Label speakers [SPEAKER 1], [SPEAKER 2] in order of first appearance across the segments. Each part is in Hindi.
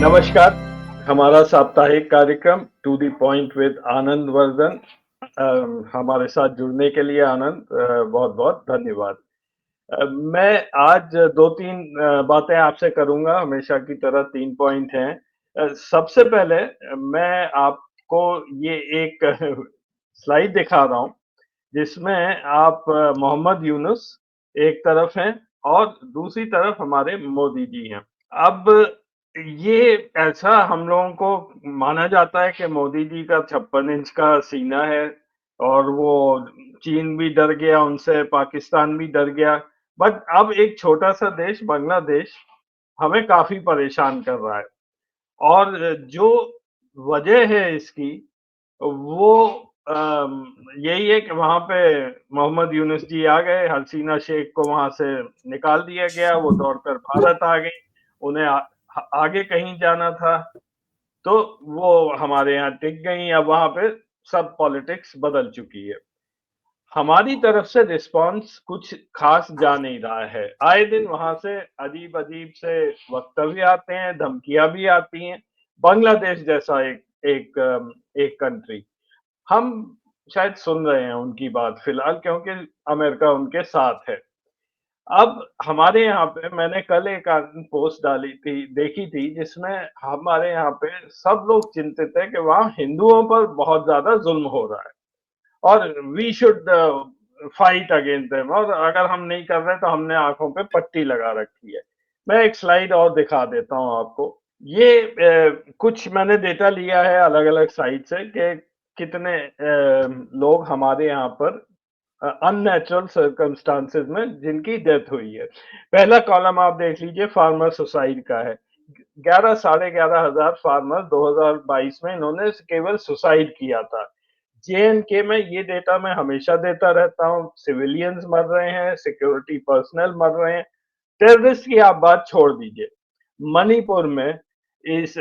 [SPEAKER 1] नमस्कार। हमारा साप्ताहिक कार्यक्रम to the point with Anand Vardhan. हमारे साथ जुड़ने के लिए आनंद बहुत-बहुत धन्यवाद। मैं आज 2-3 बातें आपसे करूँगा, हमेशा की तरह 3 पॉइंट हैं। सबसे पहले मैं आपको ये एक स्लाइड दिखा रहा हूँ, जिसमें आप मोहम्मद यूनुस एक तरफ हैं और दूसरी तरफ हमारे मोदी जी हैं। अब ये ऐसा हम लोगों को माना जाता है कि मोदी जी का 56 इंच का सीना है और वो चीन भी डर गया उनसे, पाकिस्तान भी डर गया। बट अब एक छोटा-सा देश बांग्लादेश हमें काफ़ी परेशान कर रहा है और जो वजह है इसकी वो यही है कि वहाँ पे मोहम्मद यूनुस जी आ गए, हसीना शेख को वहाँ से निकाल दिया गया, वो दौड़कर भारत आ गईं, उन्हें आगे कहीं जाना था, तो वो हमारे यहाँ टिक गईं, अब वहाँ पे सब पॉलिटिक्स बदल चुकी है। हमारी तरफ से रिस्पॉन्स कुछ खास जा नहीं रहा है। आए दिन वहाँ से अजीब-अजीब से वक्तव्य आते हैं, धमकियाँ भी आती हैं। बांग्लादेश जैसा एक कंट्री हम शायद सुन रहे हैं उनकी बात फिलहाल क्योंकि अमेरिका उनके साथ है। अब हमारे यहाँ पे मैंने कल एक पोस्ट डाली थी देखी थी जिसमें हमारे यहाँ पे सब लोग चिंतित है कि वहाँ हिंदुओं पर बहुत ज़्यादा ज़ुल्म हो रहा है और we should fight against them और अगर हम नहीं कर रहे तो हमने आँखों पे पट्टी लगा रखी है। मैं एक स्लाइड और दिखा देता हूँ आपको। ये कुछ मैंने डेटा लिया है अलग-अलग साइट से कि कितने लोग हमारे यहाँ पर अननेचुरल सर्कमस्टांसेस में जिनकी डेथ हुई है। पहला कॉलम आप देख लीजिए फार्मर सुसाइड का है। 11 साढ़े 11 हज़ार फार्मर 2022 में इन्होंने केवल सुसाइड किया था। जे-एंड-के में ये डेटा मैं हमेशा देता रहता हूँ, सिविलियंस मर रहे हैं, सिक्योरिटी पर्सनल मर रहे हैं, टेररिस्ट की आप बात छोड़ दीजिए। मणिपुर में इस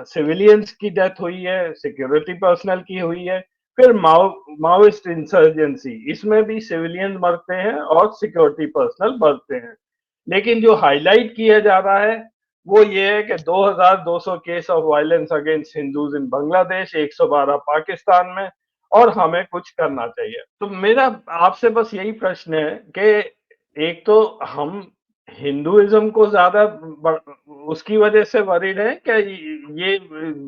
[SPEAKER 1] सिविलियंस की डेथ हुई है, सिक्योरिटी पर्सनल की हुई है, फिर माओइस्ट इंसर्जेंसी इसमें भी सिविलियन मरते हैं और सिक्योरिटी पर्सनल मरते हैं। लेकिन जो हाइलाइट किया जा रहा है, वो ये है कि 2200 case of violence against Hindus in Bangladesh, 112 Pakistan में और हमें कुछ करना चाहिए। तो मेरा आपसे बस यही प्रश्न है कि एक तो हम हिंदुइज्म को ज़्यादा ब उसकी वजह से वरीड हैं क्या ये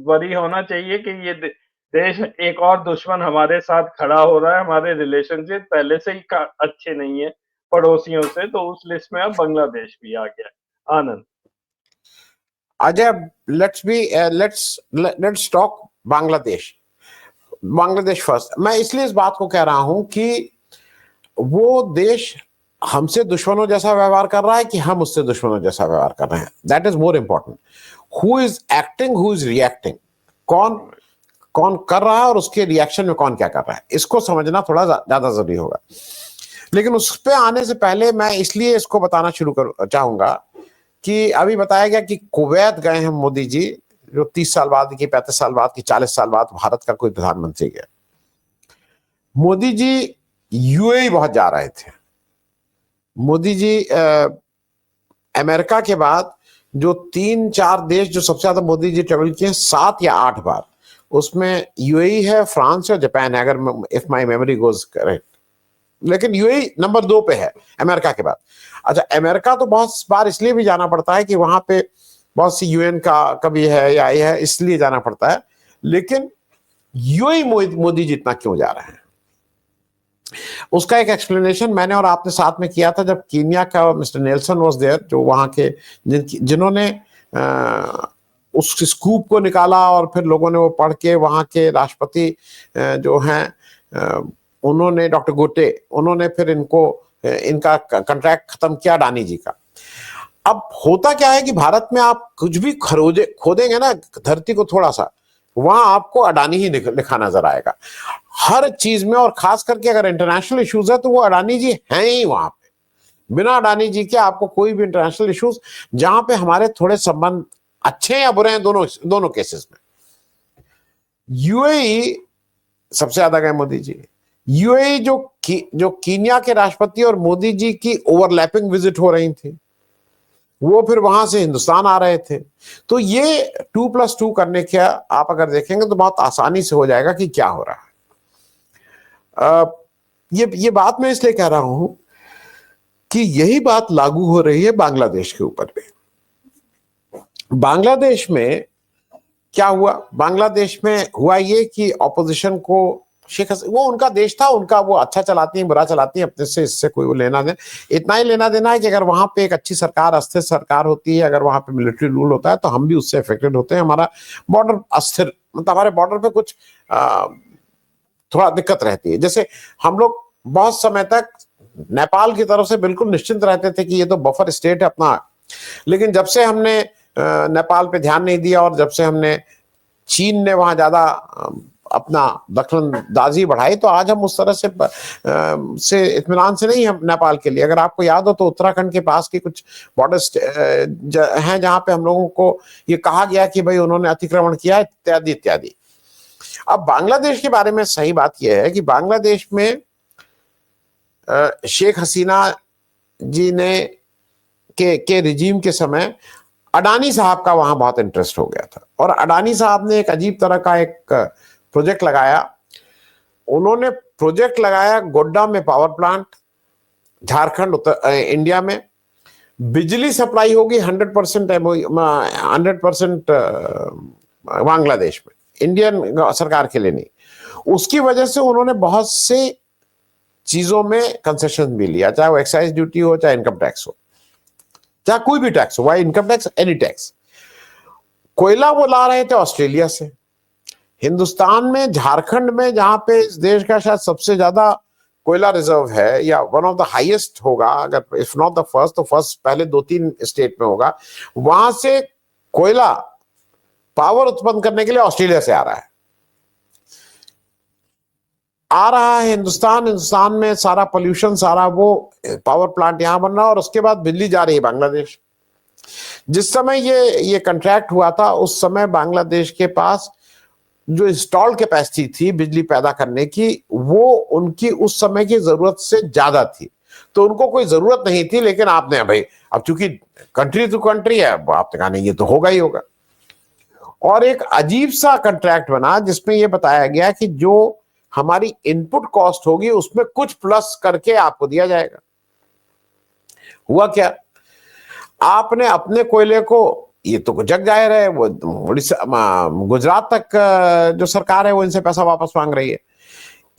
[SPEAKER 1] वरी होना चाहिए कि ये देश एक और दुश्मन हमारे साथ खड़ा हो रहा है, हमारे रिलेशनशिप पहले से ही अच्छे नहीं है पड़ोसियों से, तो उस लिस्ट में अब बांग्लादेश भी आ गया है। Anand.
[SPEAKER 2] Ajay, let's talk Bangladesh. Bangladesh first. मैं इसलिए इस बात को कह रहा हूं कि वो देश हमसे दुश्मनों जैसा व्यवहार कर रहा है कि हम उससे दुश्मनों जैसा व्यवहार कर रहे हैं। That is more important. Who is acting, who is reacting, कौन कौन कर रहा है और उसके रिएक्शन में कौन क्या कर रहा है, इसको समझना थोड़ा ज्यादा जरूरी होगा। लेकिन उस पे आने से पहले मैं इसलिए इसको बताना शुरू कर चाहूंगा कि अभी बताया गया कि कुवैत गए हैं मोदी जी, जो 30 साल बाद की, 35 साल बाद की, 40 साल बाद भारत का कोई प्रधानमंत्री गया। मोदी जी यूएई बहुत जा रहे थे। मोदी जी अमेरिका के बाद जो 3-4 देश जो सबसे ज्यादा मोदी जी ट्रेवल किए, 7 या 8 बार, उसमें यूएई है, फ्रांस है, जापान है, अगर if my memory goes correct. लेकिन यूएई नंबर 2 पे है अमेरिका के बाद। अच्छा, अमेरिका तो बहुत बार इसलिए भी जाना पड़ता है कि वहां पे बहुत सी यूएन का कभी है या ये है, इसलिए जाना पड़ता है। लेकिन यूएई मोदी जी इतना क्यों जा रहे हैं, उसका एक एक्सप्लेनेशन मैंने और आपने साथ में किया था जब कीनिया का मिस्टर नेल्सन वाज देयर, जो वहां के जिन्होंने उस स्कूप को निकाला और फिर लोगों ने वो पढ़ के वहां के राष्ट्रपति जो हैं उन्होंने, डॉक्टर गोटे, उन्होंने फिर इनका कॉन्ट्रैक्ट खत्म किया अडानी जी का। अब होता क्या है कि भारत में आप कुछ भी खोदेंगे ना धरती को थोड़ा सा, वहां आपको अडानी ही लिखा नजर आएगा हर चीज में। और खास करके अगर इंटरनेशनल इश्यूज है तो वो अडानी जी हैं ही वहां पे। बिना अडानी जी के आपको कोई भी इंटरनेशनल इश्यूज, जहां पे हमारे थोड़े संबंध अच्छे या बुरे हैं, दोनों केसेस में। यूएई सबसे ज्यादा गए मोदी जी। यूएई जो कीनिया के राष्ट्रपति और मोदी जी की ओवरलैपिंग विजिट हो रही थी, वो फिर वहां से हिंदुस्तान आ रहे थे। तो ये 2+2 करने का आप अगर देखेंगे तो बहुत आसानी से हो जाएगा कि क्या हो रहा है। ये बात मैं इसलिए कह रहा हूं कि यही बात लागू हो रही है बांग्लादेश के ऊपर भी। बांग्लादेश में क्या हुआ? बांग्लादेश में हुआ ये कि ऑपोजिशन को वो उनका देश था, उनका, वो अच्छा चलाती हैं बुरा चलाती हैं, अपने से इससे कोई वो लेना देना, इतना ही लेना देना है कि अगर वहां पे एक अच्छी सरकार, अस्थिर सरकार होती है, अगर वहां पे मिलिट्री रूल होता है तो हम भी उससे अफेक्टेड होते हैं। हमारा बॉर्डर अस्थिर, मतलब हमारे बॉर्डर पे कुछ थोड़ा दिक्कत रहती है। जैसे हम लोग बहुत समय तक नेपाल की तरफ से बिल्कुल निश्चिंत रहते थे कि ये तो बफर स्टेट है अपना, लेकिन जब से हमने नेपाल पे ध्यान नहीं दिया और जब से हमने, चीन ने वहां ज्यादा अपना दखलंदाजी बढ़ाई, तो आज हम उस तरह से इत्मीनान से नहीं हम नेपाल के लिए। अगर आपको याद हो तो उत्तराखंड के पास की कुछ बॉर्डर हैं जहां पे हम लोगों को ये कहा गया कि भाई उन्होंने अतिक्रमण किया, इत्यादि इत्यादि। अब बांग्लादेश के बारे में सही बात यह है कि बांग्लादेश में शेख हसीना जी ने के रिजीम के समय अडानी साहब का वहां बहुत इंटरेस्ट हो गया था, और अडानी साहब ने एक अजीब तरह का एक प्रोजेक्ट लगाया। उन्होंने प्रोजेक्ट लगाया गोड्डा में पावर प्लांट, झारखंड, इंडिया में बिजली सप्लाई होगी 100% 100% बांग्लादेश में, इंडियन सरकार के लिए नहीं। उसकी वजह से उन्होंने बहुत से चीजों में कंसेशन भी लिया, चाहे वो एक्साइज ड्यूटी हो, चाहे इनकम टैक्स हो, चाहे कोई भी टैक्स हो, why income tax, any tax. कोयला वो ला रहे थे ऑस्ट्रेलिया से। हिंदुस्तान में, झारखंड में, जहां पे इस देश का शायद सबसे ज्यादा कोयला रिजर्व है, या वन ऑफ द हाईएस्ट होगा, अगर इफ नॉट द फर्स्ट तो फर्स्ट पहले 2-3 स्टेट में होगा, वहां से कोयला पावर उत्पन्न करने के लिए ऑस्ट्रेलिया से आ रहा है हिंदुस्तान में सारा पोल्यूशन, सारा वो पावर प्लांट यहां बन रहा है, और उसके बाद बिजली जा रही है बांग्लादेश। जिस समय ये कॉन्ट्रैक्ट हुआ था उस समय बांग्लादेश के पास जो इंस्टॉल्ड कैपेसिटी थी बिजली पैदा करने की, वो उनकी उस समय की जरूरत से ज्यादा थी। तो उनको कोई जरूरत नहीं थी, लेकिन आपने भाई, अब चूंकि कंट्री टू कंट्री है, आपने कहा नहीं ये तो होगा ही होगा। और एक अजीब सा कॉन्ट्रैक्ट बना जिसमें यह बताया गया कि जो हमारी इनपुट कॉस्ट होगी उसमें कुछ प्लस करके आपको दिया जाएगा। हुआ क्या? आपने अपने कोयले को, ये तो जग जाहिर है, वो उड़ीसा, गुजरात तक जो सरकार है वो इनसे पैसा वापस मांग रही है।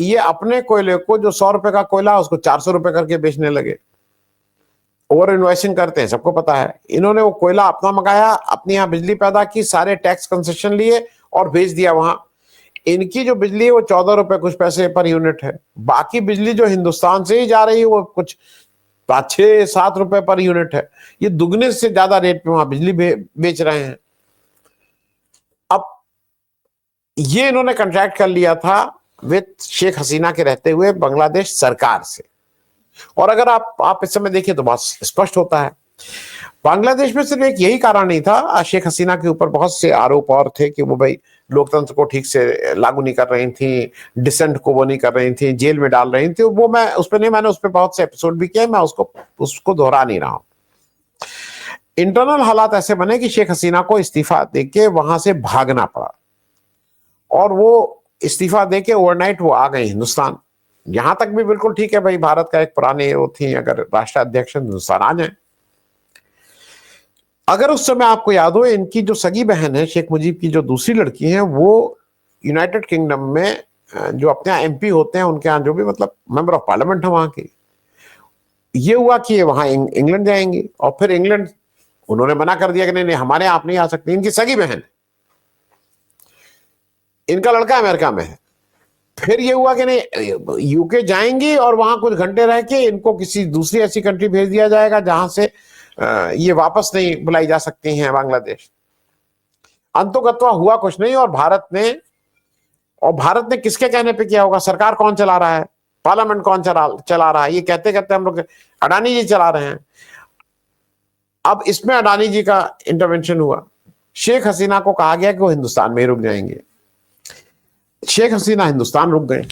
[SPEAKER 2] ये अपने कोयले को, जो 100 रुपए का कोयला, उसको 400 रुपए करके बेचने लगे। ओवर इन्वेस्टिंग करते हैं, सबको पता है। इन्होंने वो कोयला अपना मंगाया, अपने यहाँ बिजली पैदा की, सारे टैक्स कंसेशन लिए और भेज दिया वहां। इनकी जो बिजली है वो 14 रुपए कुछ पैसे पर यूनिट है। बाकी बिजली जो हिंदुस्तान से ही जा रही है वो कुछ 5-6-7 रुपए पर यूनिट है। ये दुगने से ज्यादा रेट पे वहां बिजली बेच रहे हैं। अब ये इन्होंने कॉन्ट्रैक्ट कर लिया था विद शेख हसीना के रहते हुए बांग्लादेश सरकार से। और अगर आप इस समय देखिए तो बहुत स्पष्ट होता है। बांग्लादेश में सिर्फ एक यही कारण नहीं था, शेख हसीना के ऊपर बहुत से आरोप और थे कि वो भाई लोकतंत्र को ठीक से लागू नहीं कर रही थी, डिसेंट को वो नहीं कर रही थी, जेल में डाल रही थी। वो मैं उस पर नहीं, मैंने उस पर बहुत से एपिसोड भी किए, मैं उसको दोहरा नहीं रहा हूं। इंटरनल हालात ऐसे बने कि शेख हसीना को इस्तीफा देके वहां से भागना पड़ा, और वो इस्तीफा देके ओवरनाइट वो आ गए हिंदुस्तान। यहां तक भी बिल्कुल ठीक है भाई, भारत का एक पुराने वो थी, अगर राष्ट्राध्यक्ष हिंदुस्तान आ जाए। अगर उस समय आपको याद हो, इनकी जो सगी बहन है शेख मुजीब की, जो दूसरी लड़की है, वो यूनाइटेड किंगडम में जो अपने यहाँ एमपी होते हैं, उनके यहाँ जो भी मतलब मेंबर ऑफ पार्लियामेंट है वहां की, ये हुआ कि ये वहां इंग्लैंड जाएंगी। और फिर इंग्लैंड, उन्होंने मना कर दिया कि नहीं नहीं हमारे आप नहीं आ सकती। इनकी सगी बहन, इनका लड़का अमेरिका में है। फिर ये हुआ कि नहीं यूके जाएंगी और वहां कुछ घंटे रह के इनको किसी दूसरी ऐसी कंट्री भेज दिया जाएगा जहां से ये वापस नहीं बुलाई जा सकती हैं बांग्लादेश। अंतोगत्वा हुआ कुछ नहीं। और भारत ने किसके कहने पे किया होगा? सरकार कौन चला रहा है? पार्लियामेंट कौन चला रहा है? ये कहते कहते हम लोग, अडानी जी चला रहे हैं। अब इसमें अडानी जी का इंटरवेंशन हुआ। शेख हसीना को कहा गया कि वो हिंदुस्तान में ही रुक जाएंगे। शेख हसीना हिंदुस्तान रुक गए।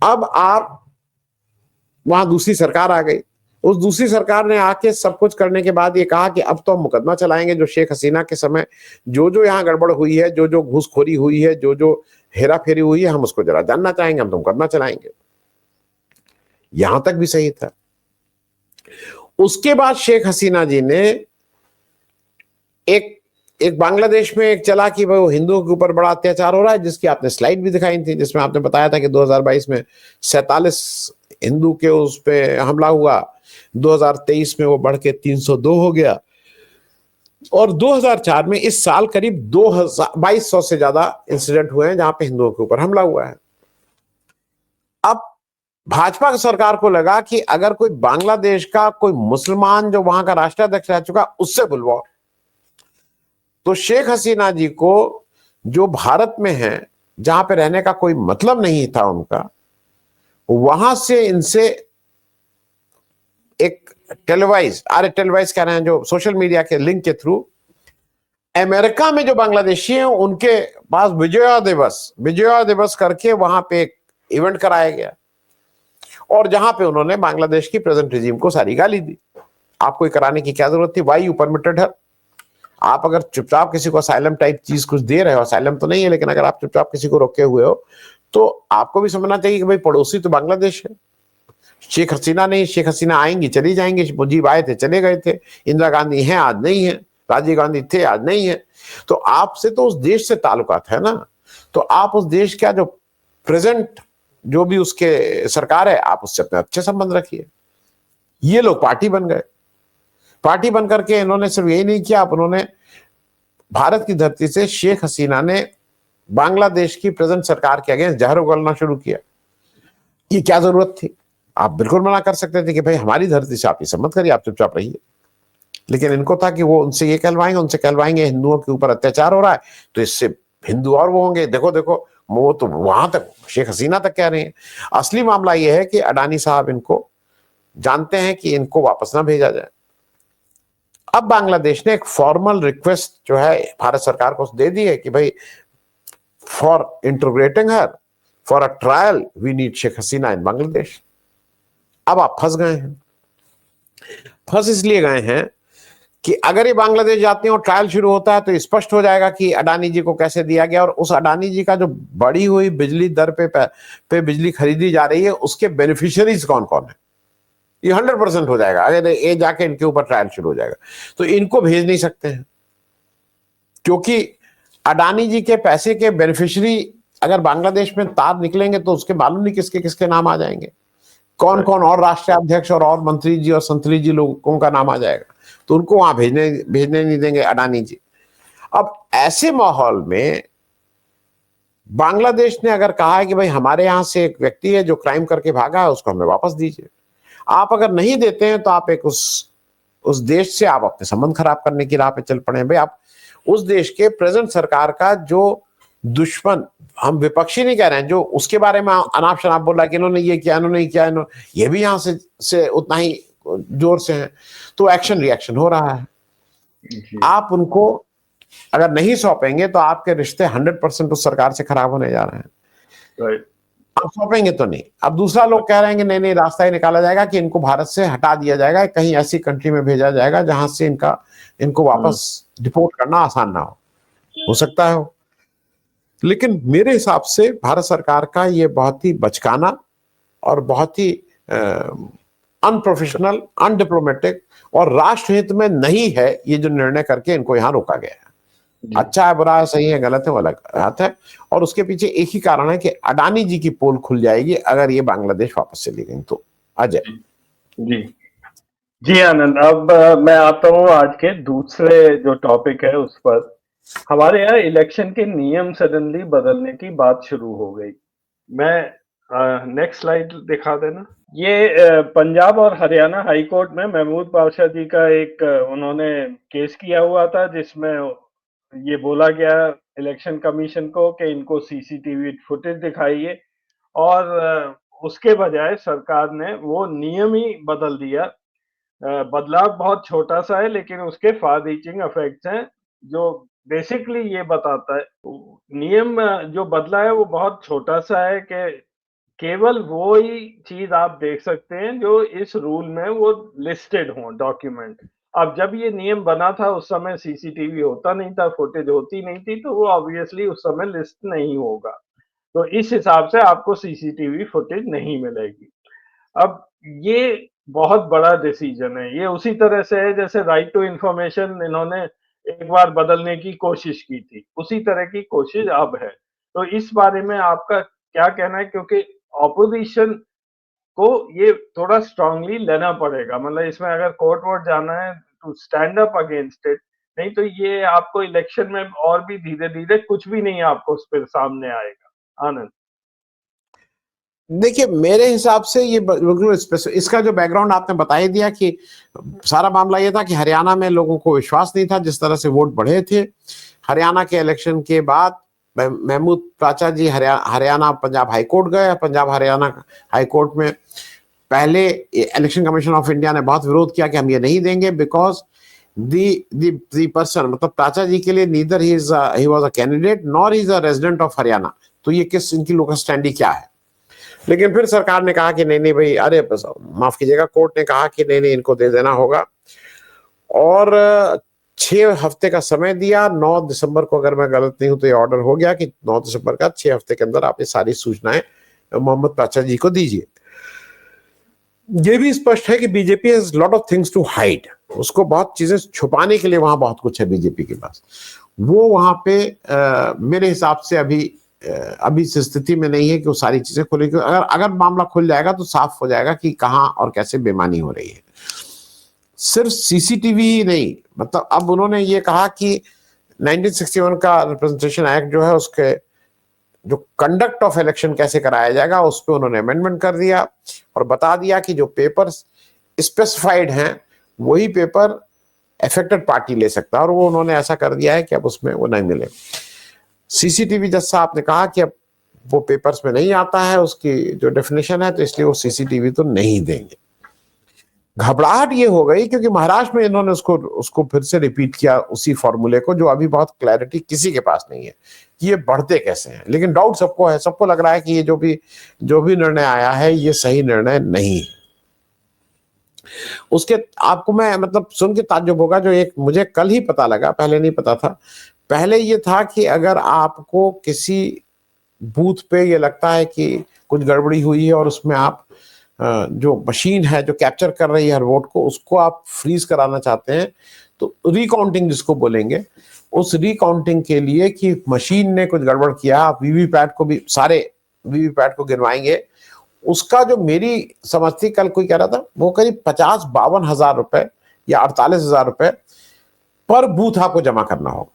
[SPEAKER 2] अब आप वहां दूसरी सरकार आ गई। उस दूसरी सरकार ने आके सब कुछ करने के बाद ये कहा कि अब तो हम मुकदमा चलाएंगे, जो शेख हसीना के समय जो जो यहाँ गड़बड़ हुई है, जो जो घूसखोरी हुई है, जो जो हेरा फेरी हुई है, हम उसको जरा जानना चाहेंगे, हम तो मुकदमा चलाएंगे। यहां तक भी सही था। उसके बाद शेख हसीना जी ने एक एक बांग्लादेश में एक चला कि वो हिंदुओं के ऊपर बड़ा अत्याचार हो रहा है, जिसकी आपने स्लाइड भी दिखाई थी, जिसमें आपने बताया था कि 2022 में 47 हिंदू के उस पे हमला हुआ, 2023 में वो बढ़ के 302 हो गया, और 2004 में इस साल करीब 2200 से ज्यादा इंसिडेंट हुए हैं जहां पे हिंदुओं के ऊपर हमला हुआ है। अब भाजपा की सरकार को लगा कि अगर कोई बांग्लादेश का कोई मुसलमान जो वहां का राष्ट्राध्यक्ष रह चुका उससे बुलवाओ, तो शेख हसीना जी को जो भारत में है, जहां पे रहने का कोई मतलब नहीं था उनका, वहां से इनसे एक टेलीवाइज कह रहे हैं, जो सोशल मीडिया के लिंक के थ्रू अमेरिका में जो बांग्लादेशी हैं उनके पास विजया दिवस करके वहां पे एक इवेंट कराया गया, और जहां पे उन्होंने बांग्लादेश की प्रेजेंट रिजीम को सारी गाली दी। आपको कराने की क्या जरूरत थी? वाई यू परमिटेड हर? आप अगर चुपचाप किसी को असाइलम टाइप चीज कुछ दे रहे हो, असाइलम तो नहीं है, लेकिन अगर आप चुपचाप किसी को रोके हुए हो, तो आपको भी समझना चाहिए कि भाई पड़ोसी तो बांग्लादेश है। शेख हसीना नहीं, शेख हसीना आएंगी चली जाएंगी, मुजीब आए थे चले गए थे, इंदिरा गांधी हैं आज नहीं है, राजीव गांधी थे आज नहीं है, तो आपसे तो उस देश से ताल्लुकात है ना। तो आप उस देश का जो प्रेजेंट जो भी उसके सरकार है, आप उससे अपने अच्छे संबंध रखिए। ये लोग पार्टी बन गए, पार्टी बन करके इन्होंने सिर्फ यही नहीं किया, अब उन्होंने भारत की धरती से शेख हसीना ने बांग्लादेश की प्रेजेंट सरकार के अगेंस्ट जहर उगलना शुरू किया। ये क्या जरूरत थी? आप बिल्कुल मना कर सकते थे कि भाई हमारी धरती से आप ये सब मत करिए, आप चुपचाप रहिए, लेकिन इनको था कि वो उनसे ये कहलवाएंगे, उनसे कहलवाएंगे हिंदुओं के ऊपर अत्याचार हो रहा है, तो इससे हिंदू और वो होंगे, देखो देखो, वो तो वहां तक शेख हसीना तक कह रहे हैं। असली मामला ये है कि अडानी साहब इनको जानते हैं कि इनको वापस ना भेजा जाए। अब बांग्लादेश ने एक फॉर्मल रिक्वेस्ट जो है भारत सरकार को दे दी है कि भाई for integrating her for a trial we need Sheikh Hasina in Bangladesh. अब आप फंस गए हैं। फंस इसलिए गए हैं कि अगर ये बांग्लादेश जाते हैं और ट्रायल शुरू होता है तो स्पष्ट हो जाएगा कि अडानी जी को कैसे दिया गया, और उस अडानी जी का जो बढ़ी हुई बिजली दर पे बिजली खरीदी जा रही है, उसके बेनिफिशियरीज कौन कौन है, ये 100% हो जाएगा अगर ये जाके इनके ऊपर ट्रायल शुरू हो जाएगा। तो इनको भेज नहीं सकते हैं, क्योंकि अडानी जी के पैसे के बेनिफिशियरी अगर बांग्लादेश में तार निकलेंगे तो उसके मालूम नहीं किसके किसके नाम आ जाएंगे, कौन कौन और राष्ट्रीय अध्यक्ष और मंत्री जी और संतरी जी लोगों का नाम आ जाएगा, तो उनको वहां भेजने नहीं देंगे अडानी जी। अब ऐसे माहौल में बांग्लादेश ने अगर कहा है कि भाई हमारे यहां से एक व्यक्ति है जो क्राइम करके भागा है, उसको हमें वापस दीजिए, आप अगर नहीं देते हैं तो आप एक उस देश से आप अपने संबंध खराब करने की राह पे चल पड़े हैं। भाई आप उस देश के प्रेजेंट सरकार का जो दुश्मन, हम विपक्षी नहीं कह रहे हैं, जो उसके बारे में अनाप शनाप बोल रहा है कि इन्होंने ये किया, इन्होंने किया, ये भी यहां से उतना ही जोर से है, तो एक्शन रिएक्शन हो रहा है। आप उनको अगर नहीं सौंपेंगे तो आपके रिश्ते 100% उस सरकार से खराब होने जा रहे हैं। आप सौंपेंगे तो नहीं। अब दूसरा लोग कह रहे हैं कि नहीं नहीं, रास्ता ही निकाला जाएगा कि इनको भारत से हटा दिया जाएगा, कहीं ऐसी कंट्री में भेजा जाएगा जहां से इनको वापस डिपोर्ट करना आसान ना हो सकता है हो। लेकिन मेरे हिसाब से भारत सरकार का ये बहुत ही बचकाना और बहुत ही अनप्रोफेशनल, अनडिप्लोमेटिक और राष्ट्रहित में नहीं है ये जो निर्णय करके इनको यहाँ रोका गया है। अच्छा है, बुरा है, सही है, गलत है, वो अलग बात है, और उसके पीछे एक ही कारण है कि अडानी जी की पोल खुल जाएगी अगर ये बांग्लादेश वापस चली गई तो। अजय
[SPEAKER 1] जी जी आनंद, अब मैं आता हूँ आज के दूसरे जो टॉपिक है उस पर। हमारे यहाँ इलेक्शन के नियम सडनली बदलने की बात शुरू हो गई। मैं नेक्स्ट स्लाइड दिखा देना। ये पंजाब और हरियाणा हाई कोर्ट में महमूद पाशा जी का एक उन्होंने केस किया हुआ था, जिसमें ये बोला गया इलेक्शन कमीशन को कि इनको सीसीटीवी फुटेज दिखाइए, और उसके बजाय सरकार ने वो नियम ही बदल दिया। बदलाव बहुत छोटा सा है लेकिन उसके फार रीचिंग इफेक्ट्स हैं, जो बेसिकली ये बताता है। नियम जो बदला है वो बहुत छोटा सा है कि केवल वो ही चीज़ आप देख सकते हैं जो इस रूल में वो लिस्टेड हों डॉक्यूमेंट। अब जब ये नियम बना था उस समय सीसीटीवी होता नहीं था, फुटेज होती नहीं थी, तो वो ऑब्वियसली उस समय लिस्ट नहीं होगा। तो इस हिसाब से आपको सीसीटीवी फुटेज नहीं मिलेगी। अब ये बहुत बड़ा डिसीजन है। ये उसी तरह से है जैसे राइट टू इन्फॉर्मेशन इन्होंने एक बार बदलने की कोशिश की थी, उसी तरह की कोशिश अब है। तो इस बारे में आपका क्या कहना है? क्योंकि ऑपोज़िशन को ये थोड़ा स्ट्रांगली लेना पड़ेगा। मतलब इसमें अगर कोर्ट-वोर्ट जाना है to stand up against it, नहीं तो ये आपको इलेक्शन में और भी धीरे-धीरे कुछ भी नहीं आपको फिर सामने आएगा। आनंद।
[SPEAKER 2] देखिए मेरे हिसाब से ये बिल्कुल इसका जो बैकग्राउंड आपने बता ही दिया कि सारा मामला ये था कि हरियाणा में लोगों को विश्वास नहीं था जिस तरह से वोट बढ़े थे। हरियाणा के इलेक्शन के बाद महमूद प्राचा जी हरियाणा पंजाब हाई कोर्ट गए। पंजाब हरियाणा हाई कोर्ट में पहले इलेक्शन कमीशन ऑफ इंडिया ने बहुत विरोध किया कि हम ये नहीं देंगे बिकॉज दी पर्सन मतलब प्राचा जी के लिए neither he was a candidate nor is a resident of Haryana. तो ये किस इनकी लोकल स्टैंडी क्या है। लेकिन फिर सरकार ने कहा कि नहीं नहीं भाई, अरे माफ कीजिएगा, कोर्ट ने कहा कि नहीं नहीं इनको दे देना होगा और 6 हफ्ते का समय दिया। 9 दिसंबर को अगर मैं गलत नहीं हूं तो ये ऑर्डर हो गया कि 9 दिसंबर का 6 हफ्ते के अंदर आप ये सारी सूचनाएं मोहम्मद प्राचा जी को दीजिए। ये भी स्पष्ट है कि BJP has lot of things to hide. उसको बहुत चीजें छुपाने के लिए वहां बहुत कुछ है बीजेपी के पास। वो वहां पे मेरे हिसाब से अभी इस स्थिति में नहीं है कि वो सारी चीजें खुलेगी। अगर मामला खुल जाएगा तो साफ हो जाएगा कि कहां और कैसे बेईमानी हो रही है। सिर्फ सीसीटीवी ही नहीं, मतलब अब उन्होंने ये कहा कि 1961 का रिप्रेजेंटेशन एक्ट जो है उसके जो कंडक्ट ऑफ इलेक्शन कैसे कराया जाएगा उस पर उन्होंने अमेंडमेंट कर दिया और बता दिया कि जो पेपर स्पेसिफाइड हैं वही पेपर अफेक्टेड पार्टी ले सकता है और वो उन्होंने ऐसा कर दिया है कि अब उसमें वो नहीं मिले। सीसीटीवी जैसा आपने कहा कि अब वो पेपर्स में नहीं आता है उसकी जो डेफिनेशन है, तो इसलिए वो सीसीटीवी तो नहीं देंगे। घबराहट ये हो गई क्योंकि महाराष्ट्र में इन्होंने उसको फिर से रिपीट किया उसी फॉर्मूले को, जो अभी बहुत क्लैरिटी किसी के पास नहीं है कि ये बढ़ते कैसे हैं। लेकिन डाउट सबको है, सबको लग रहा है कि ये जो भी निर्णय आया है ये सही निर्णय नहीं है। उसके आपको मैं मतलब सुन के ताज्जुब होगा, जो एक मुझे कल ही पता लगा, पहले नहीं पता था। पहले ये था कि अगर आपको किसी बूथ पे ये लगता है कि कुछ गड़बड़ी हुई है और उसमें आप जो मशीन है जो कैप्चर कर रही है हर वोट को, उसको आप फ्रीज कराना चाहते हैं, तो रिकाउंटिंग जिसको बोलेंगे, उस रिकाउंटिंग के लिए कि मशीन ने कुछ गड़बड़ किया, आप वीवीपैट को भी सारे वीवीपैट को गिनवाएंगे। उसका जो मेरी समझ थी, कल कोई कह रहा था वो करीब 50-52 हजार रुपए या 48 हजार रुपए पर बूथ आपको जमा करना होगा।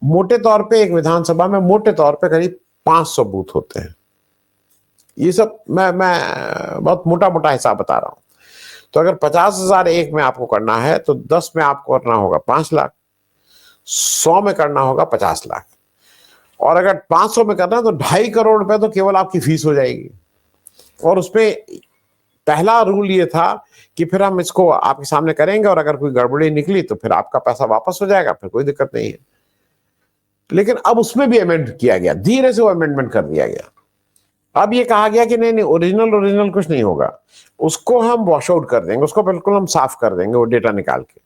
[SPEAKER 2] मोटे तौर पे एक विधानसभा में मोटे तौर पे करीब 500 बूथ होते हैं। ये सब मैं बहुत मोटा मोटा हिसाब बता रहा हूं। तो अगर 50,000 एक में आपको करना है तो 10 में आपको करना होगा 5 लाख, 100 में करना होगा 50 लाख, और अगर 500 में करना है तो 2.5 करोड़ रुपए तो केवल आपकी फीस हो जाएगी। और उसमें पहला रूल ये था कि फिर हम इसको आपके सामने करेंगे और अगर कोई गड़बड़ी निकली तो फिर आपका पैसा वापस हो जाएगा, फिर कोई दिक्कत नहीं है। लेकिन अब उसमें भी अमेंड किया गया, धीरे से वो अमेंडमेंट कर दिया गया। अब ये कहा गया कि नहीं नहीं ओरिजिनल कुछ नहीं होगा, उसको हम वॉश आउट कर देंगे, उसको बिल्कुल हम साफ कर देंगे वो डेटा निकाल के।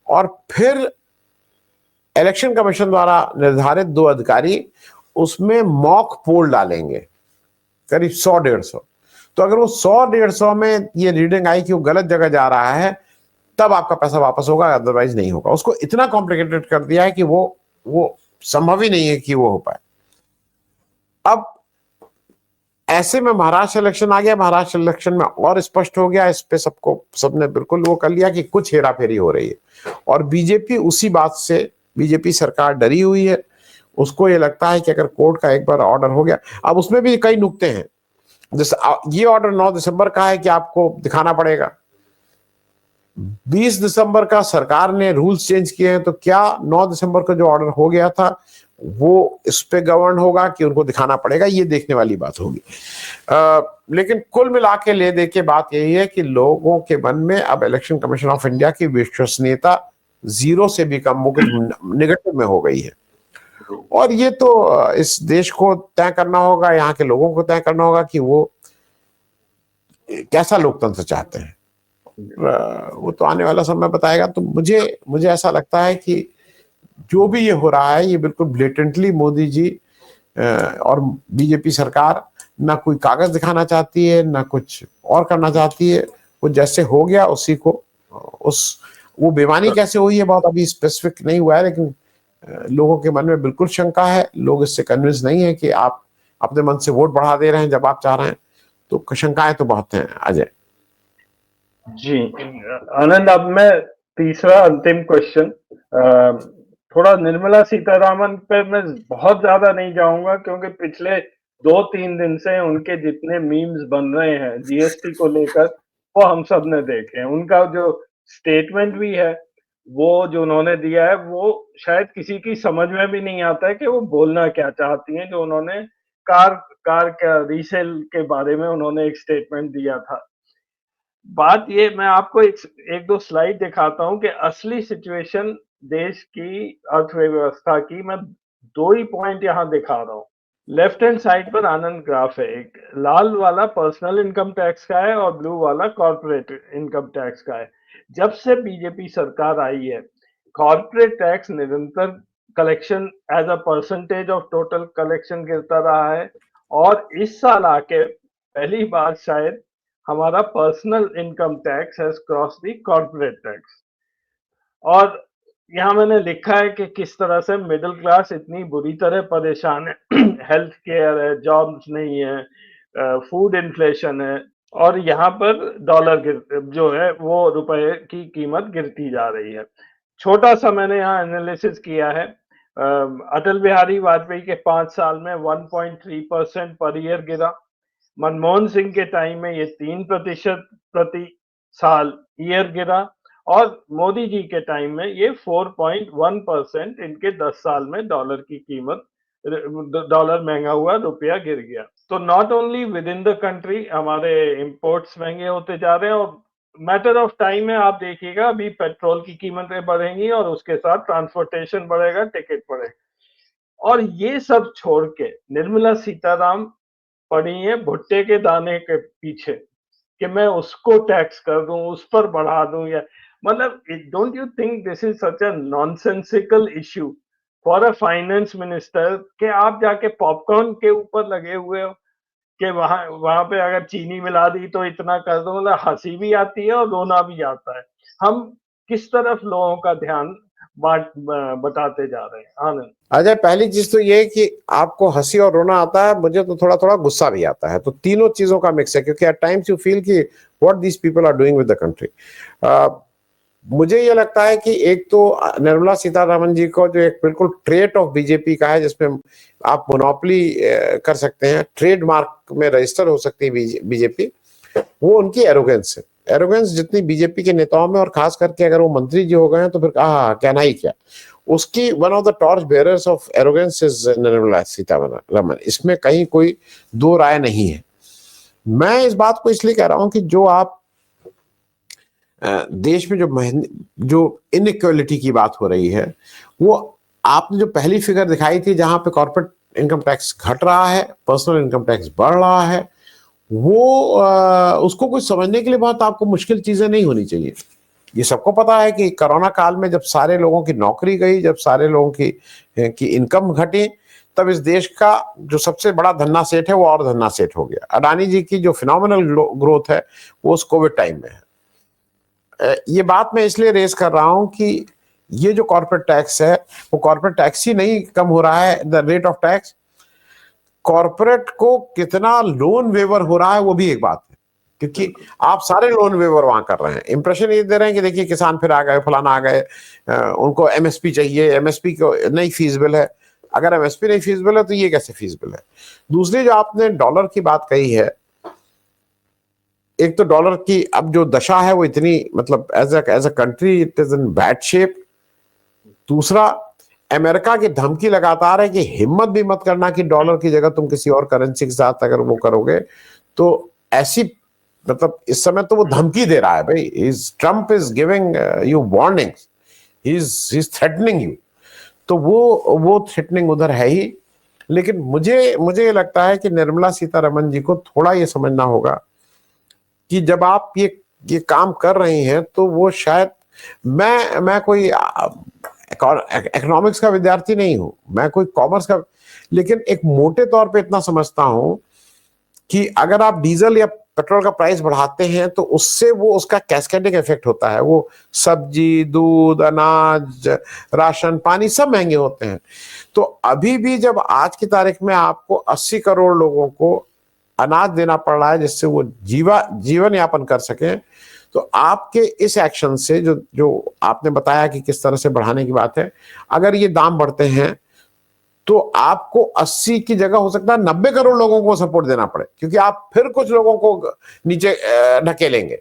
[SPEAKER 2] और फिर इलेक्शन कमीशन द्वारा निर्धारित 2 अधिकारी उसमें मॉक पोल डालेंगे करीब 100-150। तो अगर वो 100-150 में ये रीडिंग आई कि वो गलत जगह जा रहा है, तब आपका पैसा वापस होगा, अदरवाइज नहीं होगा। उसको इतना कॉम्प्लिकेटेड कर दिया है कि वो संभव ही नहीं है कि वो हो पाए। अब ऐसे में महाराष्ट्र इलेक्शन आ गया। महाराष्ट्र इलेक्शन में और स्पष्ट हो गया, इस पे सबने बिल्कुल वो कर लिया कि कुछ हेरा फेरी हो रही है। और बीजेपी उसी बात से, बीजेपी सरकार डरी हुई है। उसको ये लगता है कि अगर कोर्ट का एक बार ऑर्डर हो गया, अब उसमें भी कई नुक्ते हैं। जैसे ये ऑर्डर 9 दिसंबर का है कि आपको दिखाना पड़ेगा। 20 दिसंबर का सरकार ने रूल्स चेंज किए हैं, तो क्या 9 दिसंबर का जो ऑर्डर हो गया था वो इस पे गवर्न होगा कि उनको दिखाना पड़ेगा, ये देखने वाली बात होगी। लेकिन कुल मिला के ले दे के बात यही है कि लोगों के मन में अब इलेक्शन कमीशन ऑफ इंडिया की विश्वसनीयता 0 से भी कम हो गई, नेगेटिव में हो गई है। और ये तो इस देश को तय करना होगा, यहाँ के लोगों को तय करना होगा कि वो कैसा लोकतंत्र चाहते हैं। वो तो आने वाला समय बताएगा। तो मुझे ऐसा लगता है कि जो भी ये हो रहा है ये बिल्कुल ब्लेटेंटली मोदी जी और बीजेपी सरकार ना कोई कागज दिखाना चाहती है, ना कुछ और करना चाहती है। वो जैसे हो गया उसी को वो बेईमानी कैसे हुई है बहुत अभी स्पेसिफिक नहीं हुआ है, लेकिन लोगों के मन में बिल्कुल शंका है। लोग इससे कन्विंस नहीं है कि आप अपने मन से वोट बढ़ा दे रहे हैं जब आप चाह रहे हैं। तो शंकाएं तो बहुत हैं अजय
[SPEAKER 1] जी। आनंद, अब मैं तीसरा अंतिम क्वेश्चन, थोड़ा निर्मला सीतारामन पे मैं बहुत ज्यादा नहीं जाऊंगा, क्योंकि पिछले 2-3 दिन से उनके जितने मीम्स बन रहे हैं जीएसटी को लेकर वो हम सब ने देखे हैं। उनका जो स्टेटमेंट भी है, वो जो उन्होंने दिया है, वो शायद किसी की समझ में भी नहीं आता है कि वो बोलना क्या चाहती हैं। जो उन्होंने कार कार का रीसेल के बारे में उन्होंने एक स्टेटमेंट दिया था। बात ये, मैं आपको एक दो स्लाइड दिखाता हूँ कि असली सिचुएशन देश की अर्थव्यवस्था की मैं 2 ही पॉइंट यहाँ दिखा रहा हूँ। लेफ्ट हैंड साइड पर आनंद ग्राफ है। एक लाल वाला पर्सनल इनकम टैक्स का है और ब्लू वाला कॉर्पोरेट इनकम टैक्स का है। जब से बीजेपी सरकार आई है, कॉर्पोरेट टैक्स निरंतर collection as a percentage of total collection गिरता रहा है, और इस साल आके पहली बार शायद हमारा personal income tax has cross the corporate tax. और यहाँ मैंने लिखा है कि किस तरह से मिडिल क्लास इतनी बुरी तरह परेशान है। हेल्थ केयर है, जॉब्स नहीं है, फूड इन्फ्लेशन है, और यहाँ पर डॉलर जो है वो रुपए की कीमत गिरती जा रही है। छोटा सा मैंने यहाँ एनालिसिस किया है। अटल बिहारी वाजपेयी के 5 साल में 1.3% पर ईयर गिरा। मनमोहन सिंह के टाइम में ये 3% प्रति साल ईयर गिरा, और मोदी जी के टाइम में ये 4.1% इनके 10 साल में डॉलर की कीमत, डॉलर महंगा हुआ, रुपया गिर गया। तो not only with in the country हमारे इंपोर्ट्स महंगे होते जा रहे हैं, और मैटर ऑफ टाइम में आप देखिएगा अभी पेट्रोल की कीमतें बढ़ेंगी और उसके साथ ट्रांसपोर्टेशन बढ़ेगा, टिकट बढ़ेगा। और ये सब छोड़ के निर्मला सीताराम पड़ी है भुट्टे के दाने के पीछे कि मैं उसको टैक्स कर दूं, उस पर बढ़ा दूं, या मतलब don't you think this is such a nonsensical issue for a finance minister कि आप जाके पॉपकॉर्न के ऊपर लगे हुए हो कि वहां वहां पे अगर चीनी मिला दी तो इतना कर दो। मतलब हंसी भी आती है और रोना भी आता है। हम किस तरफ लोगों का ध्यान बताते जा रहे हैं। आनंद,
[SPEAKER 2] अजय, पहली चीज तो ये है कि आपको हंसी और रोना आता है, मुझे तो थोड़ा थोड़ा गुस्सा भी आता है। तो तीनों चीजों का मिक्स है, क्योंकि एट टाइम्स यू फील कि what these people are doing with the country. मुझे ये लगता है कि एक तो निर्मला सीतारामन जी को जो एक बिल्कुल ट्रेट ऑफ बीजेपी का है, जिसमें आप मोनोपोली कर सकते हैं, ट्रेडमार्क में रजिस्टर हो सकती है बीजेपी, वो उनकी एरोगेंस है। एरोगेंस जितनी बीजेपी के नेताओं में, और खास करके अगर वो मंत्री जी हो गए हैं तो फिर कहना ही क्या। उसकी one of the torch bearers of arrogance is Nirmala Sitharaman. इसमें कहीं कोई दो राय नहीं है। मैं इस बात को इसलिए कह रहा हूं कि जो आप देश में जो इनइक्वालिटी की बात हो रही है, वो आपने जो पहली फिगर दिखाई थी जहां पे कॉर्पोरेट इनकम टैक्स घट रहा है, पर्सनल इनकम टैक्स बढ़ रहा है, वो उसको कुछ समझने के लिए बहुत आपको मुश्किल चीजें नहीं होनी चाहिए। ये सबको पता है कि कोरोना काल में जब सारे लोगों की नौकरी गई, जब सारे लोगों की इनकम घटी, तब इस देश का जो सबसे बड़ा धन्ना सेठ है वो और धन्ना सेठ हो गया। अडानी जी की जो फिनोमिनल ग्रोथ है वो उस कोविड टाइम में है। ये बात मैं इसलिए रेस कर रहा हूं कि ये जो कॉर्पोरेट टैक्स है, वो कॉर्पोरेट टैक्स ही नहीं कम हो रहा है, the rate of tax, corporate को कितना लोन वेवर हो रहा है वो भी एक बात है। क्योंकि आप सारे लोन वेवर वहां कर रहे हैं, इंप्रेशन ये दे रहे हैं कि देखिए किसान फिर आ गए, फलाना आ गए, उनको एमएसपी चाहिए, एमएसपी को नहीं फीसिबल है। अगर एमएसपी नहीं फीसिबल है तो ये कैसे फीसिबल है। दूसरी जो आपने डॉलर की बात कही है, एक तो डॉलर की अब जो दशा है वो इतनी, मतलब as a country it is in bad shape. दूसरा, अमेरिका की धमकी लगातार है कि हिम्मत भी मत करना कि डॉलर की जगह तुम किसी और करेंसी के साथ अगर वो करोगे तो ऐसी, मतलब इस समय तो वो धमकी दे रहा है भाई। Trump is giving you warnings, he is threatening you. तो वो थ्रेटनिंग उधर है ही। लेकिन मुझे लगता है कि निर्मला सीतारमण जी को थोड़ा ये समझना होगा कि जब आप ये काम कर रही हैं तो वो शायद, मैं कोई इकोनॉमिक्स का विद्यार्थी नहीं हूं, मैं कोई कॉमर्स का, लेकिन एक मोटे तौर पे इतना समझता हूं कि अगर आप डीजल या पेट्रोल का प्राइस बढ़ाते हैं तो उससे वो उसका कैस्केडिंग इफेक्ट होता है। वो सब्जी, दूध, अनाज, राशन, पानी सब महंगे होते हैं। तो अभी भी जब आज की तारीख में आपको 80 करोड़ लोगों को अनाज देना पड़ रहा है जिससे वो जीवन यापन कर सके, तो आपके इस एक्शन से जो आपने बताया कि किस तरह से बढ़ाने की बात है, अगर ये दाम बढ़ते हैं तो आपको 80 की जगह हो सकता है 90 करोड़ लोगों को सपोर्ट देना पड़े, क्योंकि आप फिर कुछ लोगों को नीचे ढकेलेंगे।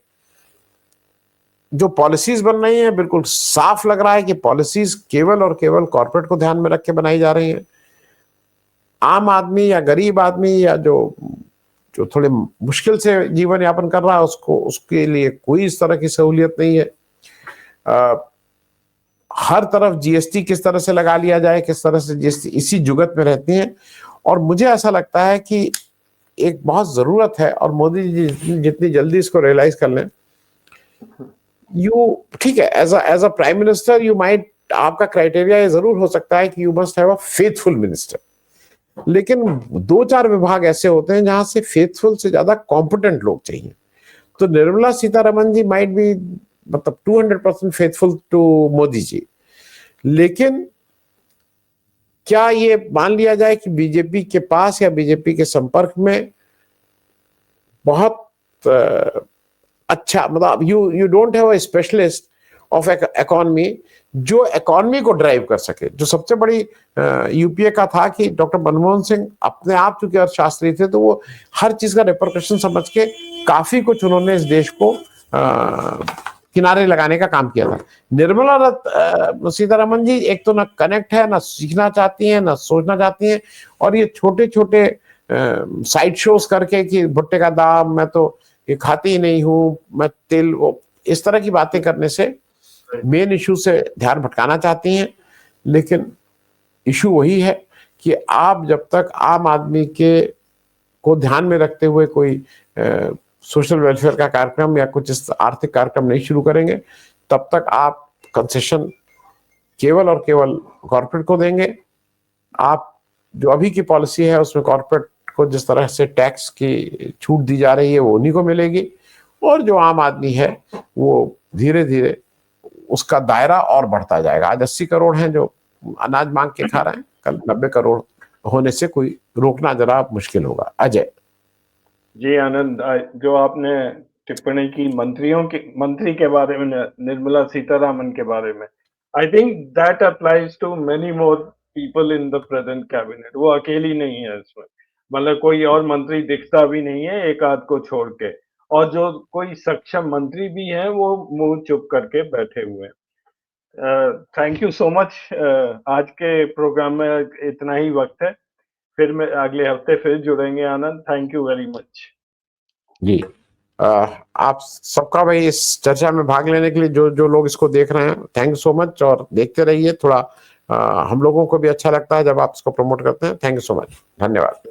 [SPEAKER 2] जो पॉलिसीज बन रही हैं, बिल्कुल साफ लग रहा है कि पॉलिसीज केवल और केवल कॉर्पोरेट को ध्यान में रख के बनाई जा रही हैं। आम आदमी या गरीब आदमी या जो थोड़े मुश्किल से जीवन यापन कर रहा है उसके लिए कोई इस तरह की सहूलियत नहीं है। हर तरफ जीएसटी किस तरह से लगा लिया जाए, किस तरह से जीएसटी, इसी जुगत में रहती हैं। और मुझे ऐसा लगता है कि एक बहुत जरूरत है, और मोदी जी जितनी जल्दी इसको रियलाइज कर लें, ठीक है, as a prime minister you might, आपका क्राइटेरिया ये जरूर हो सकता है कि you must have a faithful minister, लेकिन 2-4 विभाग ऐसे होते हैं जहां से फेथफुल से ज्यादा कॉम्पिटेंट लोग चाहिए। तो निर्मला सीतारमण जी माइट बी, मतलब 200% फेथफुल टू मोदी जी, लेकिन क्या ये मान लिया जाए कि बीजेपी के पास या बीजेपी के संपर्क में बहुत अच्छा, मतलब you don't have a specialist of economy जो इकोनॉमी को ड्राइव कर सके। जो सबसे बड़ी यूपीए का था कि डॉक्टर मनमोहन सिंह अपने आप चूंकि अर्थशास्त्री थे, तो वो हर चीज का रिपरकशन समझ के काफी कुछ उन्होंने इस देश को किनारे लगाने का काम किया था। निर्मला सीतारमण जी एक तो ना कनेक्ट है, ना सीखना चाहती हैं, ना सोचना चाहती हैं, और ये छोटे छोटे साइड शोज करके कि भुट्टे का दाम, मैं तो ये खाती ही नहीं हूँ, मैं तेल, वो इस तरह की बातें करने से मेन इशू से ध्यान भटकाना चाहती हैं। लेकिन इशू वही है कि आप जब तक आम आदमी को ध्यान में रखते हुए कोई सोशल वेलफेयर का कार्यक्रम या कुछ इस आर्थिक कार्यक्रम नहीं शुरू करेंगे, तब तक आप कंसेशन केवल और केवल कॉर्पोरेट को देंगे। आप जो अभी की पॉलिसी है उसमें कॉर्पोरेट को जिस तरह से टैक्स की छूट दी जा रही है वो उन्हीं को मिलेगी, और जो आम आदमी है वो धीरे धीरे उसका दायरा और बढ़ता जाएगा। आज 80 करोड़ हैं जो अनाज मांग के खा रहे हैं, कल 90 करोड़ होने से कोई रोकना जरा मुश्किल होगा। अजय
[SPEAKER 1] जी आनंद, जो आपने टिप्पणी की मंत्री के बारे में, निर्मला सीतारमण के बारे में, I think that applies to many more people in the present cabinet. वो अकेली नहीं है इसमें, मतलब कोई और मंत्री दिखता भी नहीं है एक आध को छोड़ के, और जो कोई सक्षम मंत्री भी हैं वो मुंह चुप करके बैठे हुए हैं। Thank you so much. आज के प्रोग्राम में इतना ही वक्त है, फिर मैं अगले हफ्ते फिर जुड़ेंगे Anand. Thank you very much.
[SPEAKER 2] जी, आप सबका भाई इस चर्चा में भाग लेने के लिए जो लोग इसको देख रहे हैं, थैंक यू सो मच, और देखते रहिए। थोड़ा हम लोगों को भी अच्छा लगता है जब आप इसको प्रमोट करते हैं। थैंक यू सो मच, धन्यवाद।